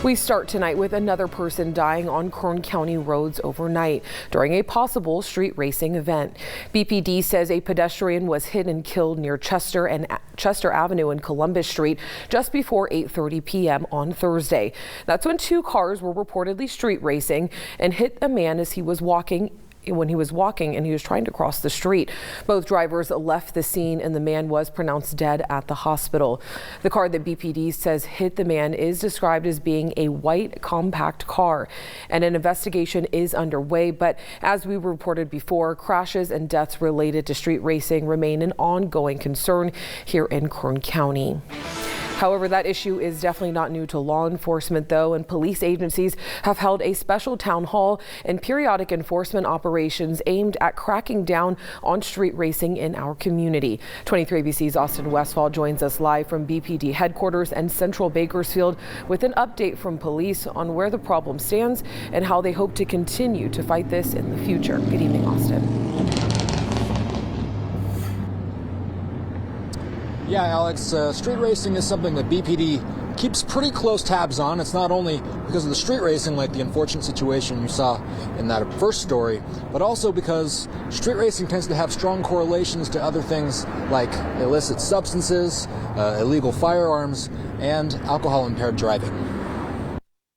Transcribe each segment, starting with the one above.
We start tonight with another person dying on Kern County roads overnight during a possible street racing event. BPD says a pedestrian was hit and killed near Chester Avenue and Columbus Street just before 8:30 p.m. on Thursday. That's when two cars were reportedly street racing and hit a man as he was walking and he was trying to cross the street. Both drivers left the scene and the man was pronounced dead at the hospital. The car that BPD says hit the man is described as being a white compact car, and an investigation is underway. But as we reported before, crashes and deaths related to street racing remain an ongoing concern here in Kern County. However, that issue is definitely not new to law enforcement, though, and police agencies have held a special town hall and periodic enforcement operations aimed at cracking down on street racing in our community. 23 ABC's Austin Westfall joins us live from BPD headquarters and Central Bakersfield with an update from police on where the problem stands and how they hope to continue to fight this in the future. Good evening, Austin. Yeah, Alex, street racing is something that BPD keeps pretty close tabs on. It's not only because of the street racing, like the unfortunate situation you saw in that first story, but also because street racing tends to have strong correlations to other things like illicit substances, illegal firearms, and alcohol-impaired driving.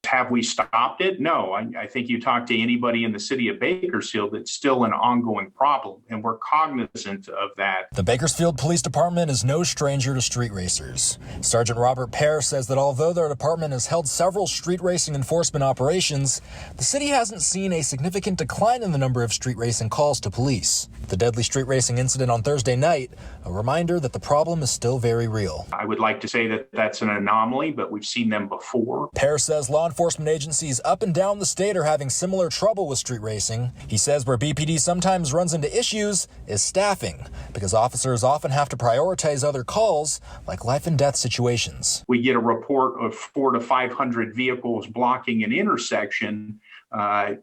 Have we stopped it? No. I think you talk to anybody in the city of Bakersfield, it's still an ongoing problem, and we're cognizant of that. The Bakersfield Police Department is no stranger to street racers. Sergeant Robert Pear says that although their department has held several street racing enforcement operations, the city hasn't seen a significant decline in the number of street racing calls to police. The deadly street racing incident on Thursday night, a reminder that the problem is still very real. I would like to say that that's an anomaly, but we've seen them before. Pear says law enforcement agencies up and down the state are having similar trouble with street racing. He says where BPD sometimes runs into issues is staffing, because officers often have to prioritize other calls like life and death situations. We get a report of 400 to 500 vehicles blocking an intersection.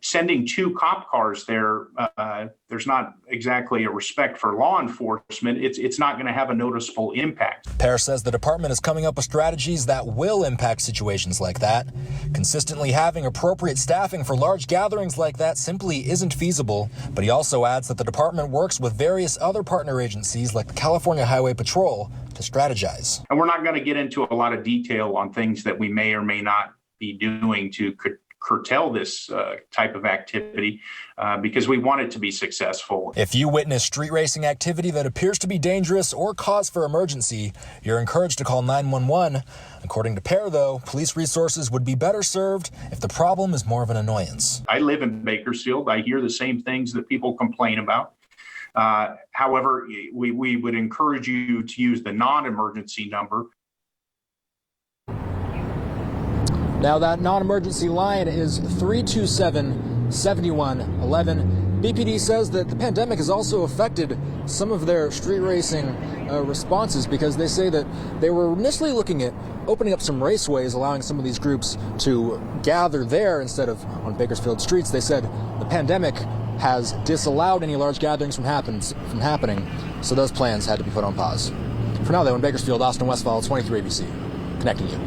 Sending two cop cars there, there's not exactly a respect for law enforcement. It's not going to have a noticeable impact. Pear says the department is coming up with strategies that will impact situations like that. Consistently having appropriate staffing for large gatherings like that simply isn't feasible. But he also adds that the department works with various other partner agencies like the California Highway Patrol to strategize. And we're not going to get into a lot of detail on things that we may or may not be doing to curtail this type of activity because we want it to be successful. If you witness street racing activity that appears to be dangerous or cause for emergency, you're encouraged to call 911. According to Pear, though, police resources would be better served if the problem is more of an annoyance. I live in Bakersfield. I hear the same things that people complain about. However, we would encourage you to use the non-emergency number. Now that non-emergency line is 327-7111. BPD says that the pandemic has also affected some of their street racing responses because they say that they were initially looking at opening up some raceways, allowing some of these groups to gather there instead of on Bakersfield streets. They said the pandemic has disallowed any large gatherings from happening, so those plans had to be put on pause. For now, though, in Bakersfield, Austin Westfall, 23 ABC, connecting you.